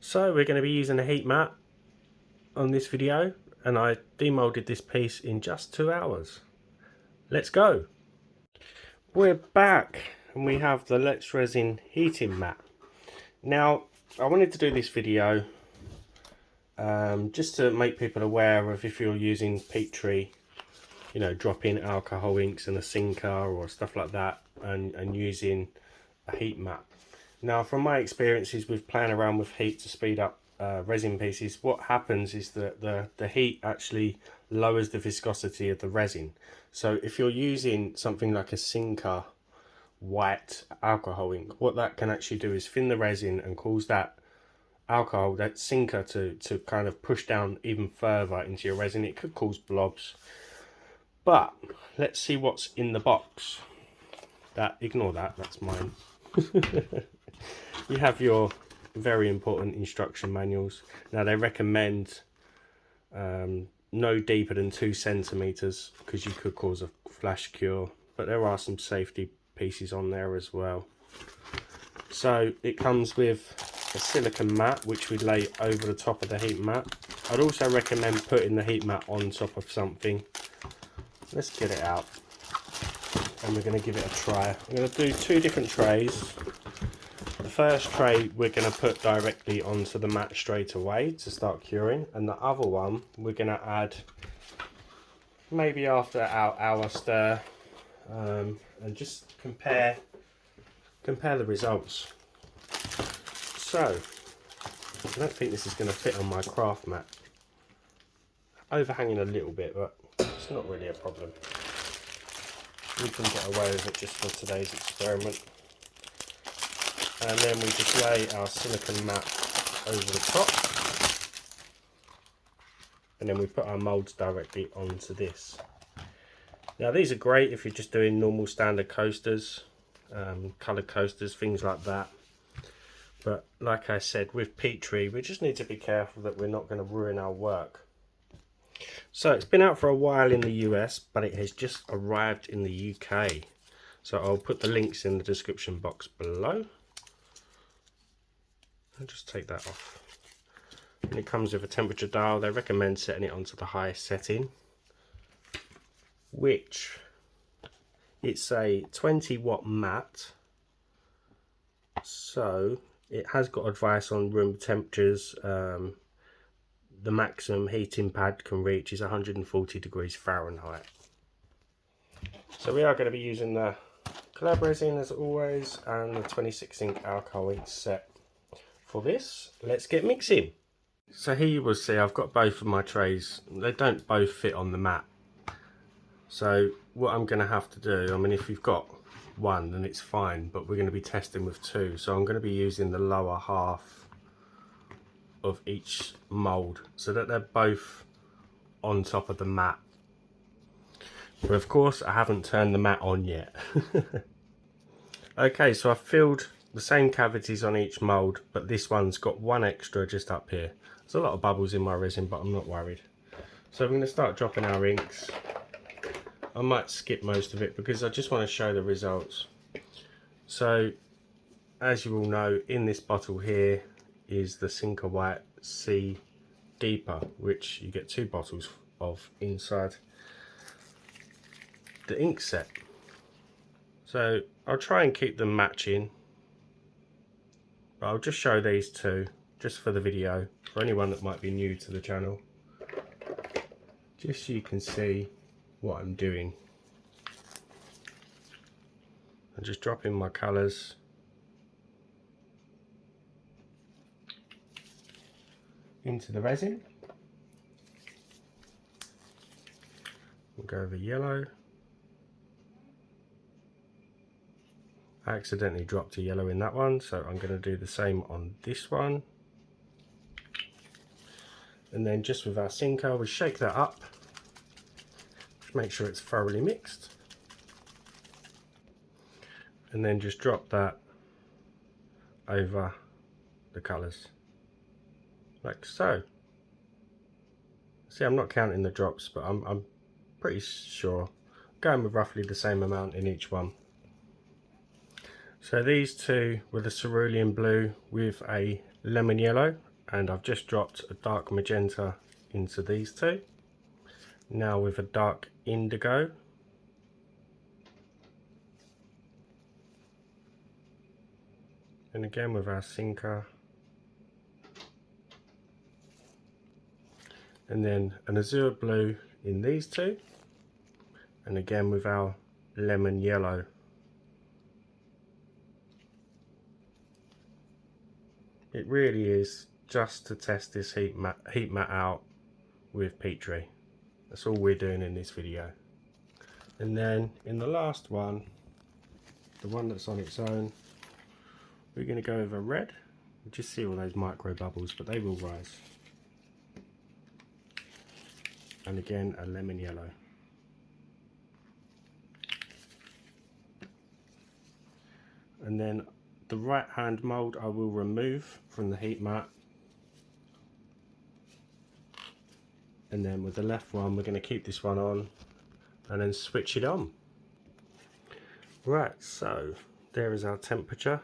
So we're going to be using a heat mat on this video, and I demolded this piece in just 2 hours. Let's go. We're back and we have the Let's Resin heating mat. Now I wanted to do this video just to make people aware of, if you're using peat tree, you know, drop in alcohol inks and a sinker or stuff like that, and using a heat mat. Now, from my experiences with playing around with heat to speed up resin pieces, what happens is that the heat actually lowers the viscosity of the resin. So if you're using something like a sinker white alcohol ink, what that can actually do is thin the resin and cause that alcohol, that sinker, to kind of push down even further into your resin. It could cause blobs. But let's see what's in the box. Ignore that, that's mine. You have your very important instruction manuals. Now they recommend no deeper than 2 centimeters because you could cause a flash cure, but there are some safety pieces on there as well. So it comes with a silicone mat which we lay over the top of the heat mat. I'd also recommend putting the heat mat on top of something. Let's get it out and we're going to give it a try. I'm going to do 2 different trays. The first tray we're going to put directly onto the mat straight away to start curing, and the other one we're going to add maybe after our hour stir, and just compare the results. So I don't think this is going to fit on my craft mat. Overhanging a little bit, but it's not really a problem. We can get away with it just for today's experiment. And then we just lay our silicone mat over the top, and then we put our moulds directly onto this. Now these are great if you're just doing normal standard coasters, coloured coasters, things like that. But like I said, with peat tree we just need to be careful that we're not going to ruin our work. So it's been out for a while in the US, but it has just arrived in the UK. So I'll put the links in the description box below. I'll just take that off. And it comes with a temperature dial. They recommend setting it onto the highest setting, which it's a 20-watt mat. So it has got advice on room temperatures. The maximum heating pad can reach is 140 degrees Fahrenheit. So we are going to be using the collab resin as always, and the 26 ink alcohol ink set. For this, let's get mixing. So here you will see I've got both of my trays. They don't both fit on the mat. So what I'm going to have to do, I mean, if you've got one then it's fine, but we're going to be testing with 2. So I'm going to be using the lower half of each mould so that they're both on top of the mat. But of course I haven't turned the mat on yet. Okay, so I've filled the same cavities on each mould, but this one's got one extra just up here. There's a lot of bubbles in my resin, but I'm not worried. So we're going to start dropping our inks. I might skip most of it because I just want to show the results. So as you all know, in this bottle here is the Sinker White C Deeper, which you get 2 bottles of inside the ink set. So I'll try and keep them matching. I'll just show these 2 just for the video, for anyone that might be new to the channel, just so you can see what I'm doing. I'm just dropping my colours into the resin. We'll go over yellow. I accidentally dropped a yellow in that one, so I'm going to do the same on this one. And then just with our sinker, we shake that up, just make sure it's thoroughly mixed, and then just drop that over the colours, like so. See, I'm not counting the drops, but I'm pretty sure I'm going with roughly the same amount in each one. So these 2 were the cerulean blue with a lemon yellow, And I've just dropped a dark magenta into these two. Now with a dark indigo. And again with our sinker. And then an azure blue in these two. And again with our lemon yellow. It really is just to test this heat mat out with Petri. That's all we're doing in this video. And then in the last one, the one that's on its own, we're going to go with a red. You just see all those micro bubbles, but they will rise. And again, a lemon yellow. And then the right hand mould I will remove from the heat mat. And then with the left one, we're going to keep this one on and then switch it on. Right, so there is our temperature.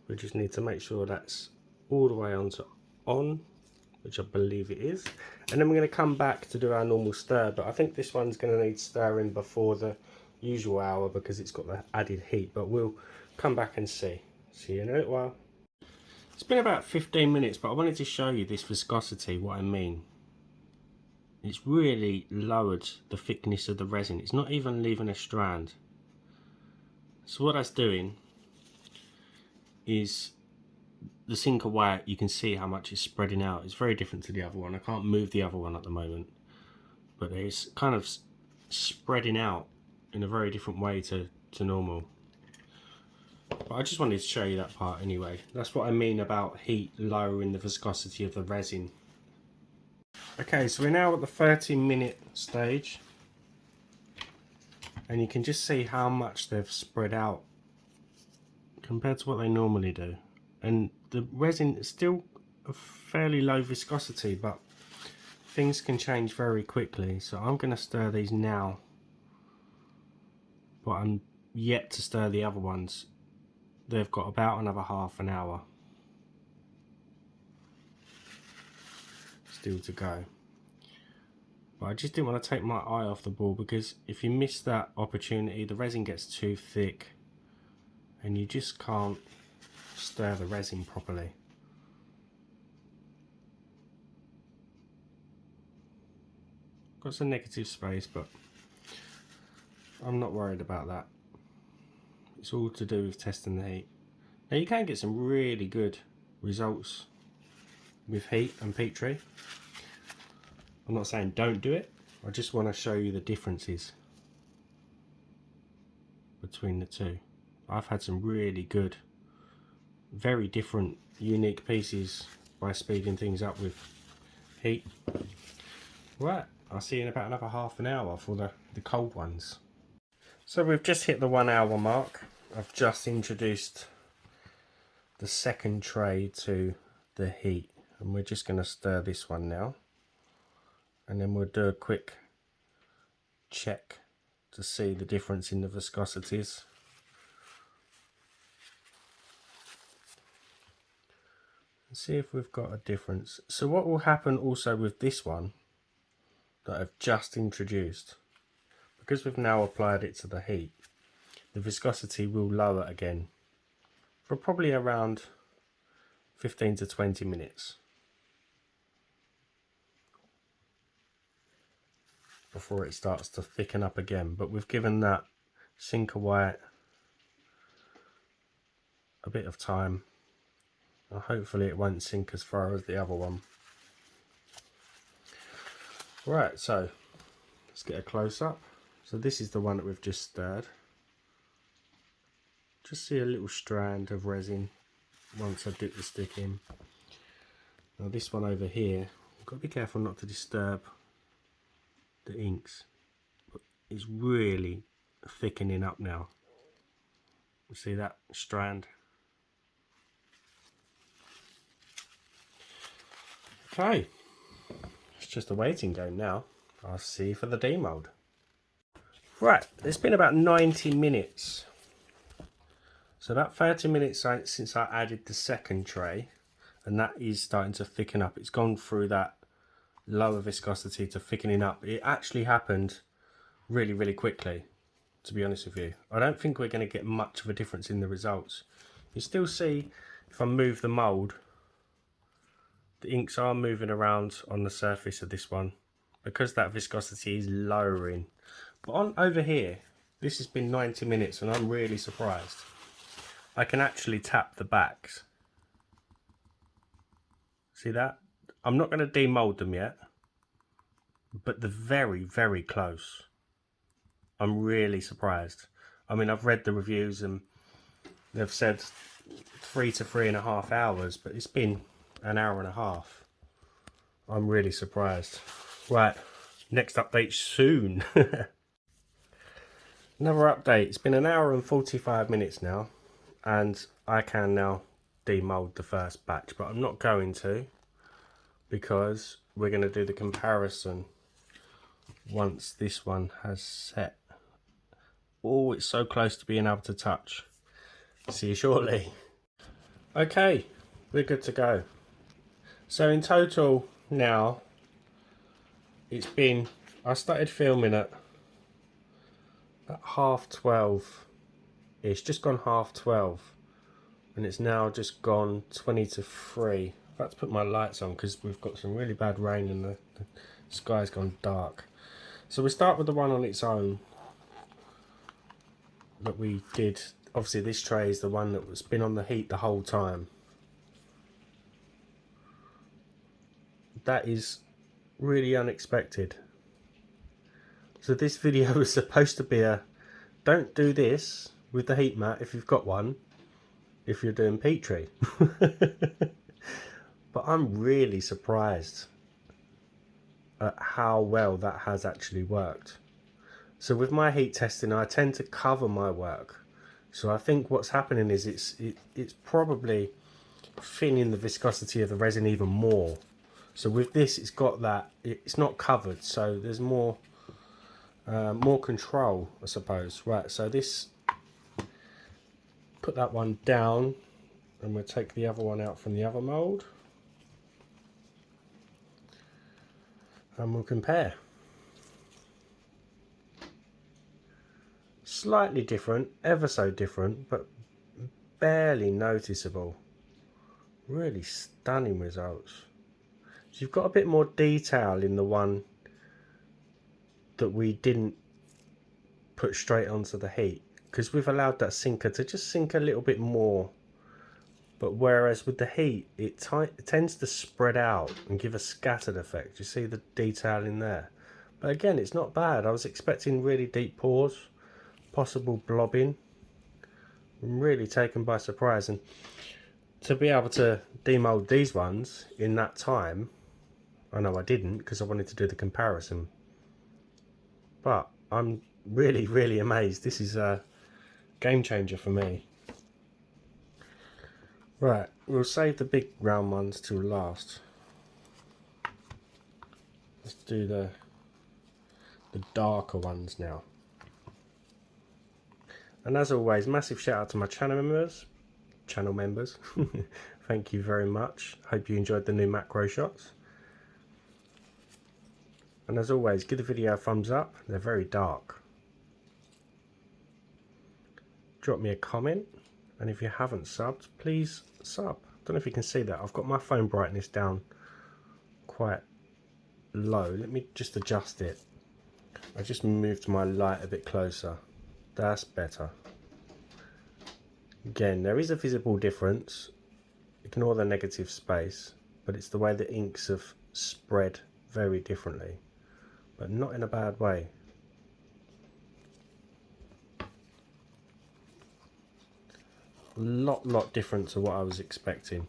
We just need to make sure that's all the way onto on, which I believe it is. And then we're going to come back to do our normal stir, but I think this one's going to need stirring before the usual hour because it's got the added heat, but we'll come back and see you in a little while. It's been about 15 minutes, but I wanted to show you this viscosity, what I mean. It's really lowered the thickness of the resin. It's not even leaving a strand. So what that's doing is the sinker white, you can see how much it's spreading out. It's very different to the other one. I can't move the other one at the moment, but it's kind of spreading out in a very different way to normal. But I just wanted to show you that part anyway. That's what I mean about heat lowering the viscosity of the resin. Okay, so we're now at the 30-minute stage, and you can just see how much they've spread out compared to what they normally do. And the resin is still a fairly low viscosity, but things can change very quickly. So I'm going to stir these now, but I'm yet to stir the other ones. They've got about another half an hour still to go. But I just didn't want to take my eye off the ball, because if you miss that opportunity, the resin gets too thick and you just can't stir the resin properly. Got some negative space, but I'm not worried about that. It's all to do with testing the heat. Now you can get some really good results with heat and Petri. I'm not saying don't do it, I just want to show you the differences between the two. I've had some really good, very different, unique pieces by speeding things up with heat. Right, I'll see you in about another half an hour for the cold ones. So we've just hit the 1 hour mark. I've just introduced the second tray to the heat, and we're just going to stir this one now, and then we'll do a quick check to see the difference in the viscosities. And see if we've got a difference. So what will happen also with this one that I've just introduced, because we've now applied it to the heat, the viscosity will lower again for probably around 15 to 20 minutes before it starts to thicken up again. But we've given that sinker white a bit of time, and hopefully it won't sink as far as the other one. Right, so let's get a close up. So this is the one that we've just stirred. Just see a little strand of resin once I dip the stick in. Now this one over here, I've got to be careful not to disturb the inks, but it's really thickening up now. You see that strand? Okay, it's just a waiting game now. I'll see you for the demold. Right, it's been about 90 minutes. So about 30 minutes since I added the second tray, and that is starting to thicken up. It's gone through that lower viscosity to thickening up. It actually happened really, really quickly, to be honest with you. I don't think we're going to get much of a difference in the results. You still see, if I move the mould, the inks are moving around on the surface of this one because that viscosity is lowering. But on over here, this has been 90 minutes and I'm really surprised. I can actually tap the backs. See that? I'm not going to demold them yet, but they're very, very close. I'm really surprised. I mean, I've read the reviews and they've said 3 to 3.5 hours, but it's been an hour and a half. I'm really surprised. Right, next update soon. Another update. It's been an hour and 45 minutes now, and I can now demold the first batch, but I'm not going to, because we're going to do the comparison once this one has set. Oh, it's so close to being able to touch. See you shortly. Okay, we're good to go. So in total now, it's been, I started filming at 12:30. It's just gone 12:30, and it's now just gone 20 to 3. I've had to put my lights on because we've got some really bad rain and the sky's gone dark. So we start with the one on its own that we did. Obviously this tray is the one that was been on the heat the whole time. That is really unexpected. So this video was supposed to be a don't do this with the heat mat if you've got one, if you're doing Petri. But I'm really surprised at how well that has actually worked. So with my heat testing, I tend to cover my work. So I think what's happening is it's probably thinning the viscosity of the resin even more. So with this, it's got that, it's not covered, so there's more control, I suppose. Right, so this, put that one down, and we'll take the other one out from the other mould, and we'll compare. Slightly different, ever so different, but barely noticeable. Really stunning results. So you've got a bit more detail in the one that we didn't put straight onto the heat, because we've allowed that sinker to just sink a little bit more. But whereas with the heat, it tends to spread out and give a scattered effect. You see the detail in there. But again, it's not bad. I was expecting really deep pores, possible blobbing. I'm really taken by surprise. And to be able to demold these ones in that time, I know I didn't because I wanted to do the comparison. But I'm really, really amazed. This is a game changer for me. Right, we'll save the big round ones till last. Let's do the darker ones now. And as always, massive shout out to my channel members. Thank you very much. Hope you enjoyed the new macro shots. And as always, give the video a thumbs up. They're very dark. Drop me a comment, and if you haven't subbed, please sub. Don't know if you can see that. I've got my phone brightness down quite low. Let me just adjust it. I just moved my light a bit closer. That's better. Again, there is a visible difference. Ignore the negative space, but it's the way the inks have spread very differently, but not in a bad way. Lot different to what I was expecting.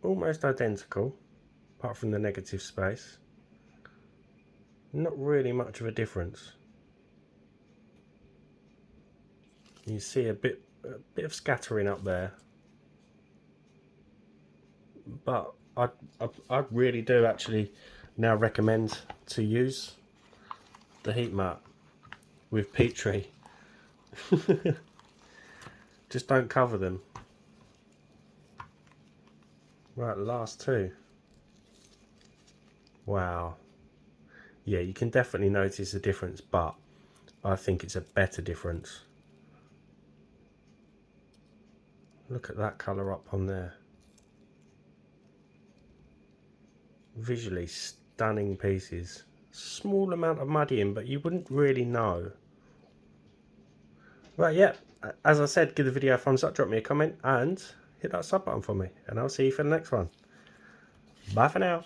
Almost identical, apart from the negative space. Not really much of a difference. You see a bit of scattering up there, but I really do actually now recommend to use the heat mat with Petri. Just don't cover them. Right, last two. Wow. Yeah, you can definitely notice a difference, but I think it's a better difference. Look at that colour up on there. Visually stunning pieces. Small amount of muddying, but you wouldn't really know. Right, yeah, as I said, give the video a thumbs up, drop me a comment, and hit that sub button for me. And I'll see you for the next one. Bye for now.